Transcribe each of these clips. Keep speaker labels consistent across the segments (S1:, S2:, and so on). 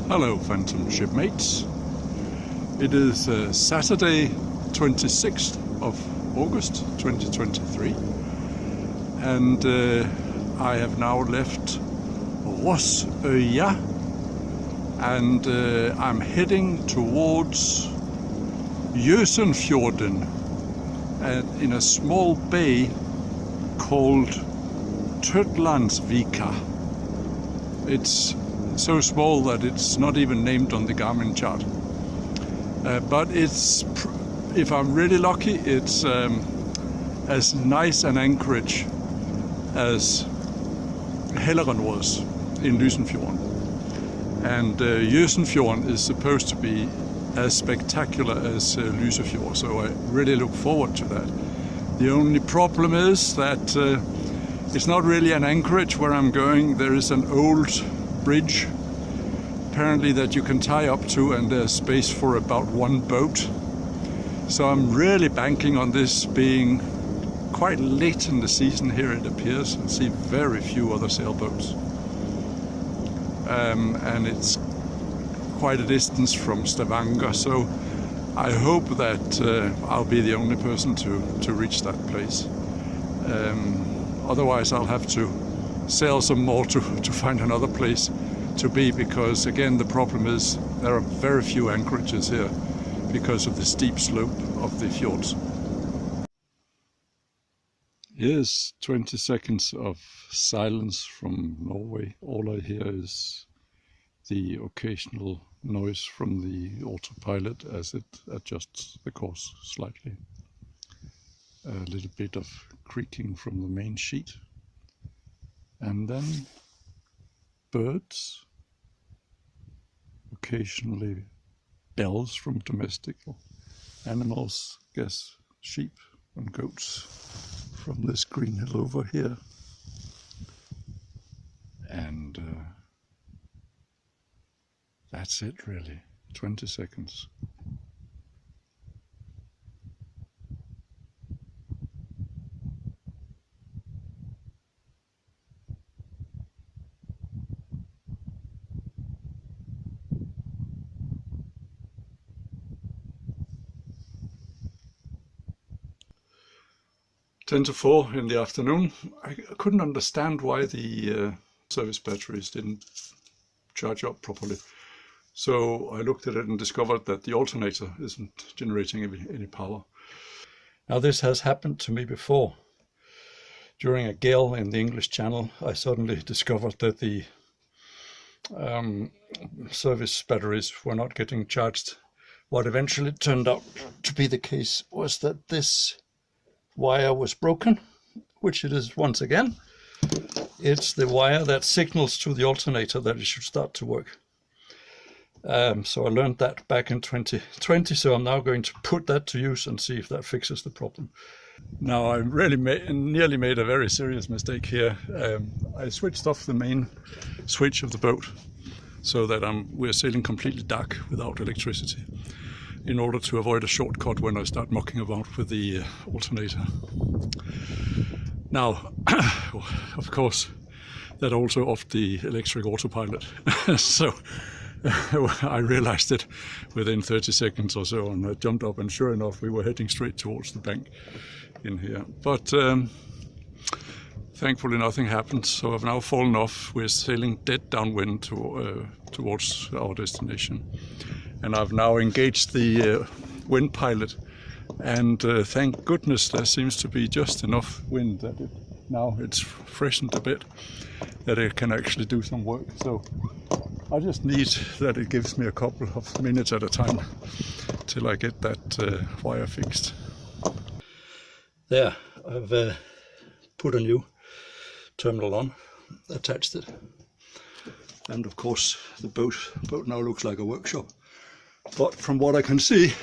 S1: Hello Phantom shipmates. It is Saturday 26th of August 2023 and I have now left Rosøya and I'm heading towards Jøsenfjorden in a small bay called Tøtlandsvika. It's so small that it's not even named on the Garmin chart. But it's, if I'm really lucky, it's as nice an anchorage as Hellerup was in Jøsenfjorden. And Jøsenfjorden is supposed to be as spectacular as Jelsafjorden, so I really look forward to that. The only problem is that it's not really an anchorage where I'm going. There is an old bridge apparently that you can tie up to, and there's space for about one boat. So I'm really banking on this being quite late in the season here, it appears. I see very few other sailboats. And it's quite a distance from Stavanger, so I hope that I'll be the only person to reach that place. Otherwise I'll have to sail some more to find another place to be, because again the problem is there are very few anchorages here because of the steep slope of the fjords. Here's 20 seconds of silence from Norway. All I hear is the occasional noise from the autopilot as it adjusts the course slightly. A little bit of creaking from the main sheet. And then birds, occasionally bells from domestic animals, guess sheep and goats from this green hill over here. And that's it really, 20 seconds. Ten to 4 in the afternoon. I couldn't understand why the service batteries didn't charge up properly. So I looked at it and discovered that the alternator isn't generating any power. Now this has happened to me before. During a gale in the English Channel, I suddenly discovered that the service batteries were not getting charged. What eventually turned out to be the case was that this wire was broken, which it is once again. It's the wire that signals to the alternator that it should start to work. So I learned that back in 2020, so I'm now going to put that to use and see if that fixes the problem. Now I really nearly made a very serious mistake here. I switched off the main switch of the boat so that we're sailing completely dark without electricity, in order to avoid a shortcut when I start mucking about with the alternator. Now, of course, that also off the electric autopilot. So I realized it within 30 seconds or so, and I jumped up, and sure enough, we were heading straight towards the bank in here. But thankfully nothing happened, so I've now fallen off. We're sailing dead downwind towards our destination. And I've now engaged the wind pilot, and thank goodness there seems to be just enough wind that now it's freshened a bit, that it can actually do some work. So I just need that it gives me a couple of minutes at a time till I get that wire fixed. There, I've put a new terminal on, attached it, and of course the boat now looks like a workshop. But from what I can see,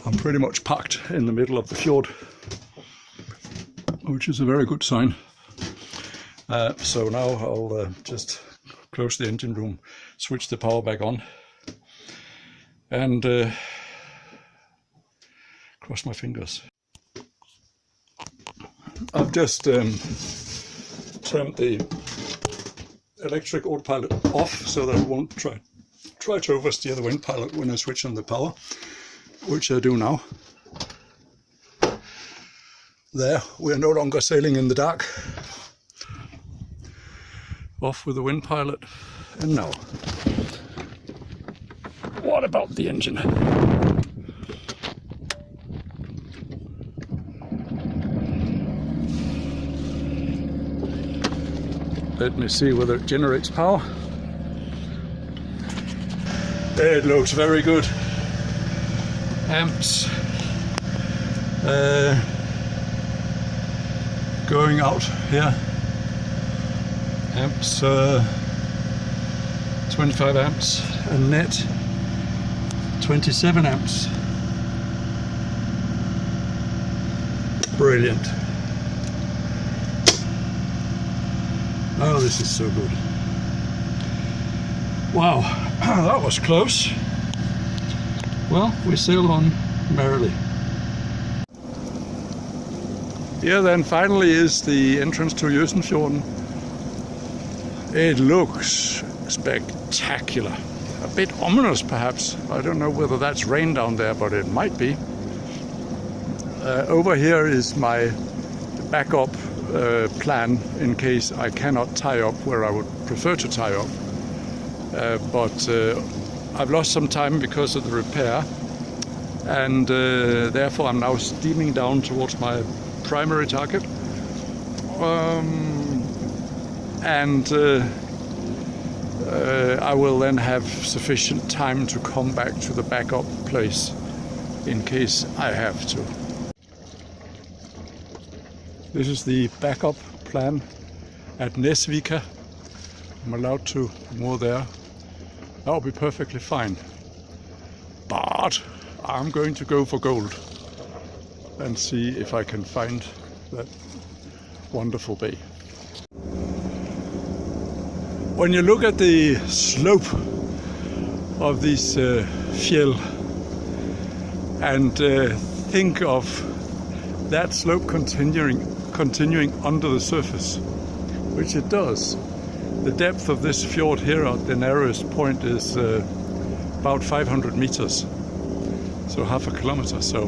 S1: I'm pretty much parked in the middle of the fjord, which is a very good sign. So now I'll just close the engine room, switch the power back on, and cross my fingers. I've just turned the electric autopilot off so that it won't try to oversteer the wind pilot when I switch on the power, which I do now. There, we are no longer sailing in the dark. Off with the wind pilot, and now, what about the engine? Let me see whether it generates power. It looks very good. Amps going out here. Amps, 25 amps, and net 27 amps. Brilliant. Oh, this is so good. Wow, that was close. Well, we sail on merrily. Here then finally is the entrance to Jøsenfjorden. It looks spectacular. A bit ominous perhaps. I don't know whether that's rain down there, but it might be. Over here is my backup plan in case I cannot tie up where I would prefer to tie up. But I've lost some time because of the repair, and therefore I'm now steaming down towards my primary target. I will then have sufficient time to come back to the backup place in case I have to. This is the backup plan at Nesvika. I'm allowed to moor there. That will be perfectly fine. But I'm going to go for gold and see if I can find that wonderful bay. When you look at the slope of this fjell and think of that slope continuing under the surface, which it does. The depth of this fjord here at the narrowest point is about 500 meters, so half a kilometer. So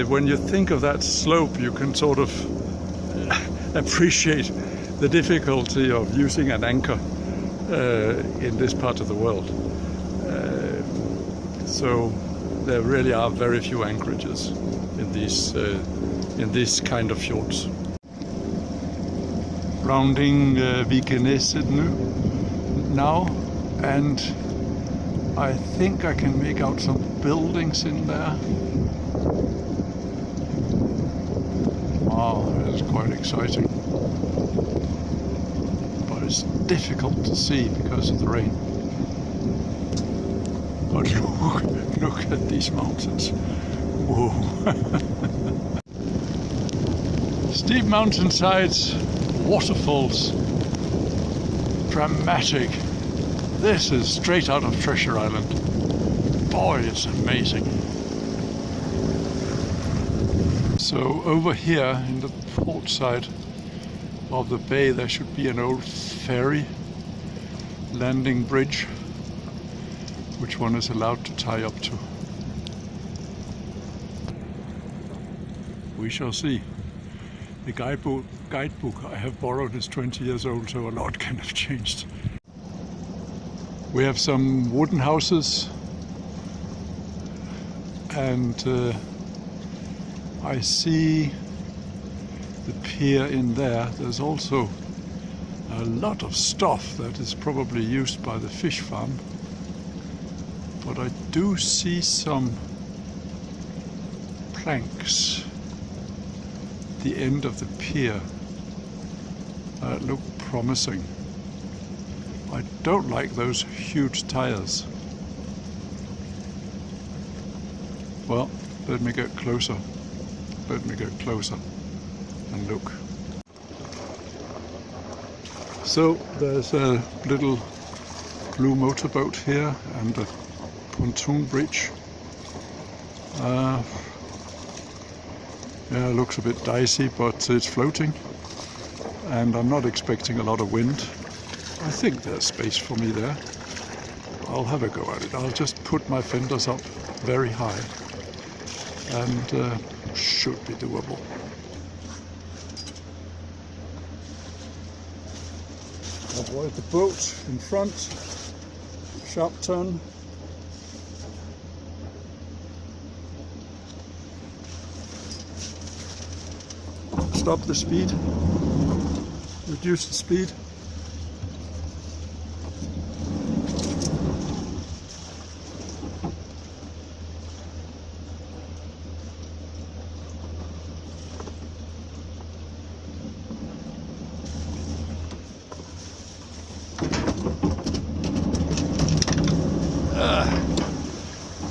S1: when you think of that slope, you can sort of appreciate the difficulty of using an anchor in this part of the world. So there really are very few anchorages in these kind of fjords. Rounding Vikerneset now, and I think I can make out some buildings in there. Wow, that is quite exciting. But it's difficult to see because of the rain. But look at these mountains. Whoa. Steep mountainsides, waterfalls, dramatic. This is straight out of Treasure Island. Boy, it's amazing. So over here in the port side of the bay there should be an old ferry landing bridge, which one is allowed to tie up to. We shall see. The guidebook I have borrowed is 20 years old, so a lot can have changed. We have some wooden houses, and I see the pier in there. There's also a lot of stuff that is probably used by the fish farm, but I do see some planks at the end of the pier that look promising. I don't like those huge tires. Well, let me get closer. Let me get closer and look. So there's a little blue motorboat here and a pontoon bridge. Yeah, it looks a bit dicey, but it's floating, and I'm not expecting a lot of wind. I think there's space for me there. I'll have a go at it. I'll just put my fenders up very high and should be doable. Avoid the boat in front, sharp turn. Stop the speed, reduce the speed.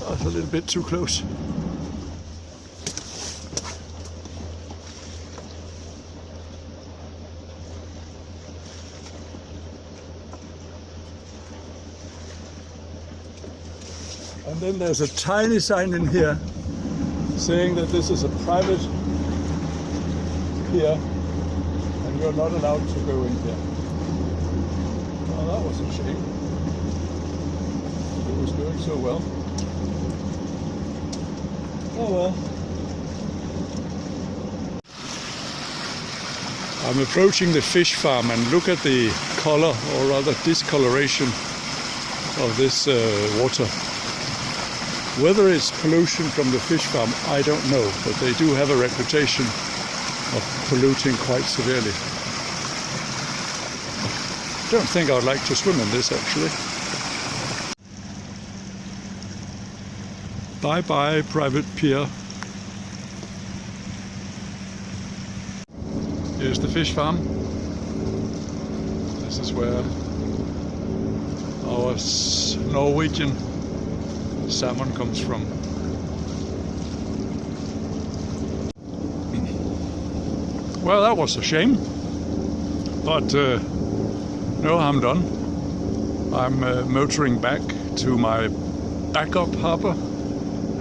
S1: That's a little bit too close. And then there's a tiny sign in here saying that this is a private pier and you're not allowed to go in here. Well, that was a shame. It was going so well. Oh well. I'm approaching the fish farm and look at the color, or rather discoloration, of this water. Whether it's pollution from the fish farm, I don't know, but they do have a reputation of polluting quite severely. Don't think I'd like to swim in this actually. Bye bye, private pier. Here's the fish farm. This is where our Norwegian salmon comes from. Well, that was a shame, but no harm done. I'm motoring back to my backup harbour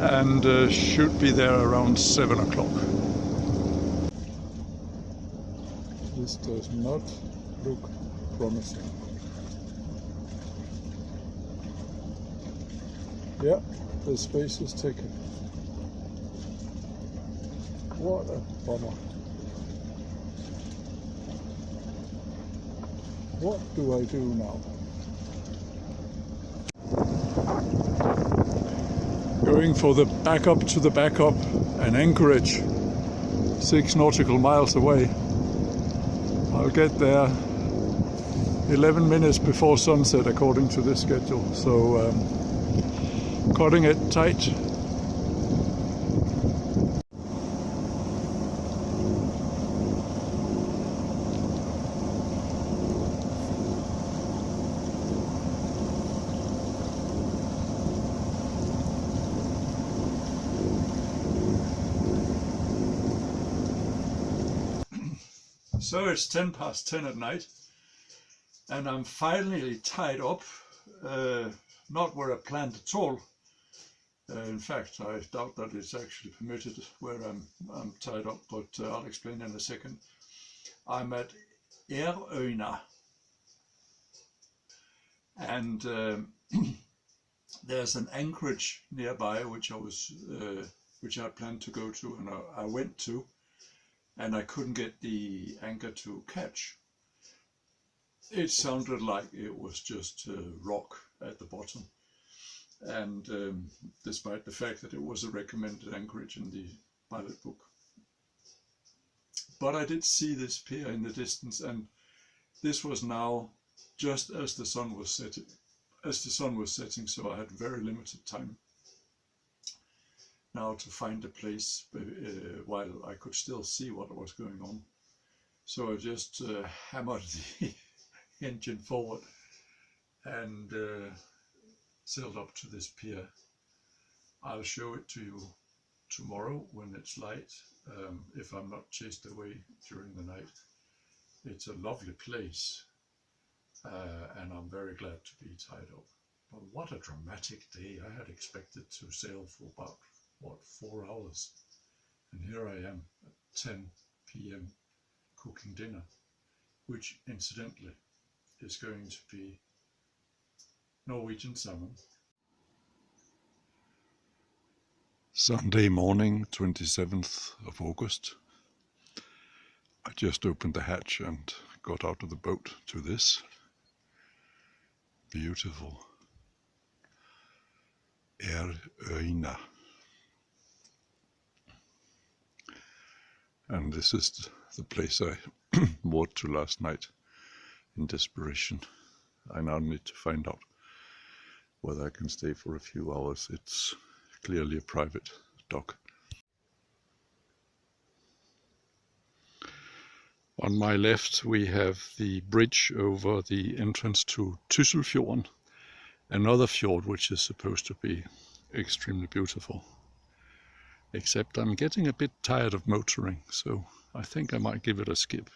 S1: and should be there around 7 o'clock. This does not look promising. Yeah, the space is taken. What a bummer. What do I do now? Going for the backup to the backup and anchorage 6 nautical miles away. I'll get there 11 minutes before sunset according to this schedule, so cutting it tight. So it's 10 past 10 at night and I'm finally tied up, not where I planned at all. In fact, I doubt that it's actually permitted where I'm tied up, but I'll explain in a second. I'm at Ærøyna, and there's an anchorage nearby which I planned to go to, and I went to, and I couldn't get the anchor to catch. It sounded like it was just rock at the bottom. And despite the fact that it was a recommended anchorage in the pilot book. But I did see this pier in the distance, and this was now just as the sun was setting, so I had very limited time now to find a place while I could still see what was going on. So I just hammered the engine forward and sailed up to this pier. I'll show it to you tomorrow when it's light, if I'm not chased away during the night. It's a lovely place, and I'm very glad to be tied up. But what a dramatic day. I had expected to sail for about, 4 hours? And here I am at 10 p.m. cooking dinner, which incidentally is going to be Norwegian salmon. Sunday morning, 27th of August. I just opened the hatch and got out of the boat to this beautiful Øyna. And this is the place I moored to last night in desperation. I now need to find out whether I can stay for a few hours. It's clearly a private dock. On my left we have the bridge over the entrance to Jøsenfjorden, another fjord which is supposed to be extremely beautiful. Except I'm getting a bit tired of motoring, so I think I might give it a skip.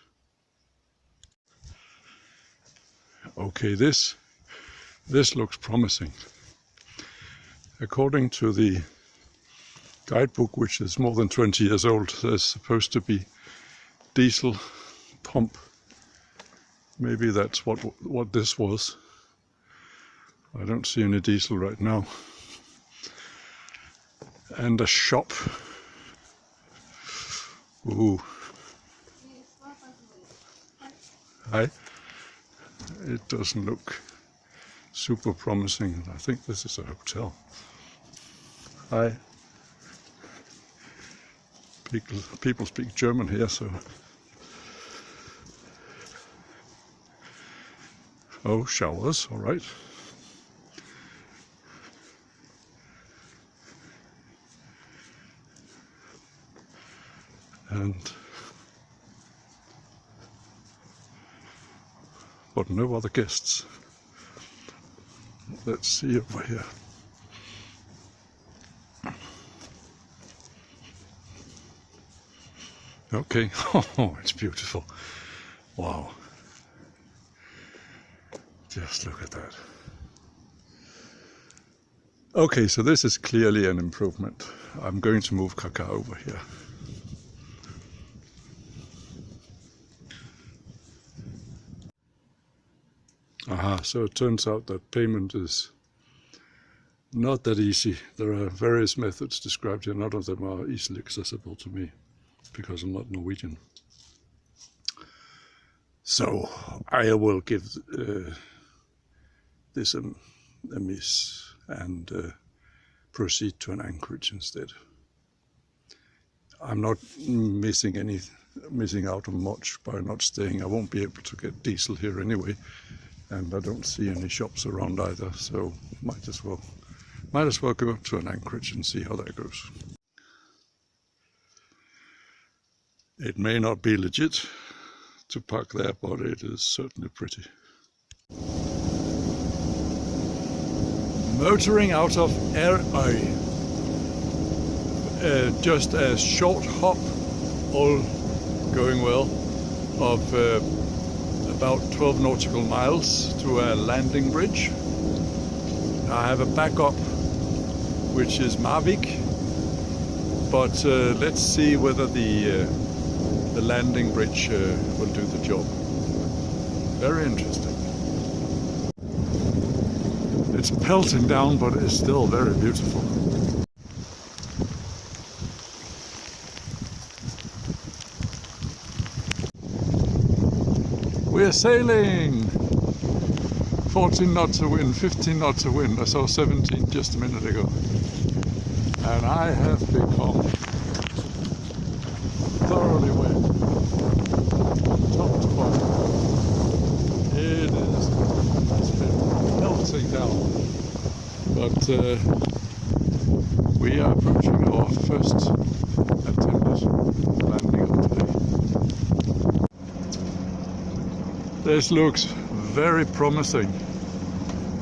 S1: Okay, this looks promising. According to the guidebook, which is more than 20 years old, there's supposed to be diesel pump. Maybe that's what this was. I don't see any diesel right now. And a shop. Ooh. Hi. It doesn't look super promising. I think this is a hotel. Hi. People speak German here, so. Oh, showers, all right. But no other guests. Let's see over here. Okay, oh, it's beautiful. Wow. Just look at that. Okay, so this is clearly an improvement. I'm going to move Kaka over here. Aha, so it turns out that payment is not that easy. There are various methods described here. None of them are easily accessible to me because I'm not Norwegian. So I will give this a miss and proceed to an anchorage instead. I'm not missing out on much by not staying. I won't be able to get diesel here anyway. And I don't see any shops around either, so might as well go up to an anchorage and see how that goes. It may not be legit to park there, but it is certainly pretty. Motoring out of Ærøy. Just a short hop, all going well, of about 12 nautical miles to a landing bridge. I have a backup, which is Marvik, but let's see whether the landing bridge will do the job. Very interesting. It's pelting down, but it's still very beautiful. We're sailing! 14 knots of wind, 15 knots of wind. I saw 17 just a minute ago. And I have become thoroughly wet. Top to bottom. It's been melting down. But we are approaching our first attempted landing of the day. This looks very promising.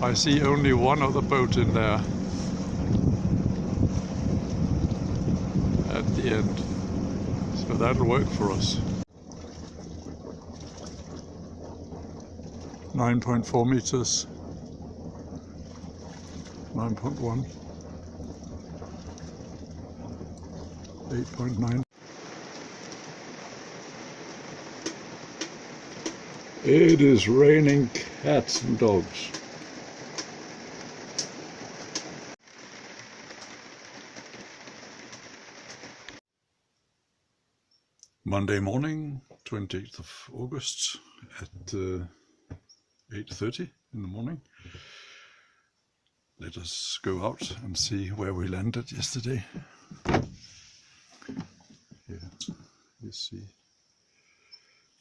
S1: I see only one other boat in there at the end, so that'll work for us. 9.4 meters, 9.1, 8.9. It is raining cats and dogs. Monday morning, 28th of August at 8:30 in the morning. Let us go out and see where we landed yesterday. Here you see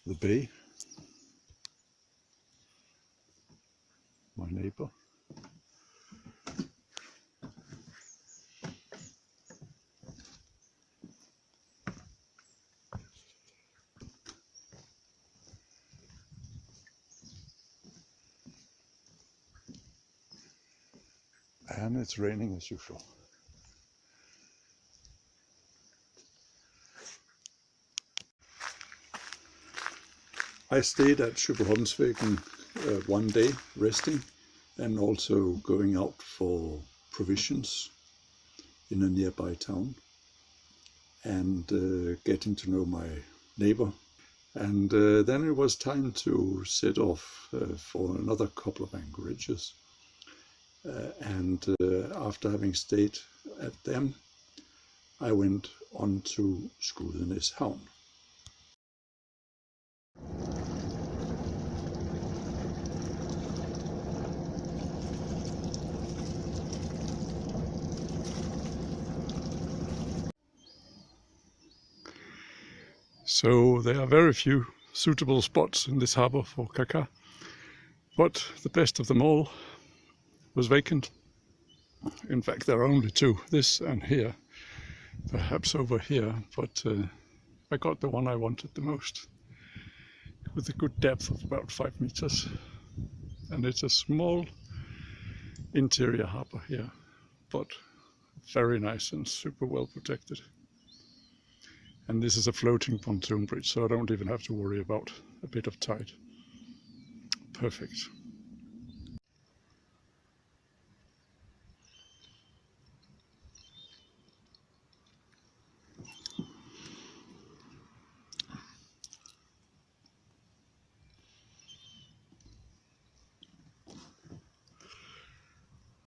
S1: the bay, my neighbor. And it's raining as usual. I stayed at Jøsenfjorden one day resting and also going out for provisions in a nearby town and getting to know my neighbor. And then it was time to set off for another couple of anchorages. After having stayed at them, I went on to Skudeneshavn. So there are very few suitable spots in this harbour for Kaka, but the best of them all was vacant. In fact, there are only two, this and here, perhaps over here, but I got the one I wanted the most, with a good depth of about 5 meters. And it's a small interior harbour here, but very nice and super well protected. And this is a floating pontoon bridge, so I don't even have to worry about a bit of tide. Perfect.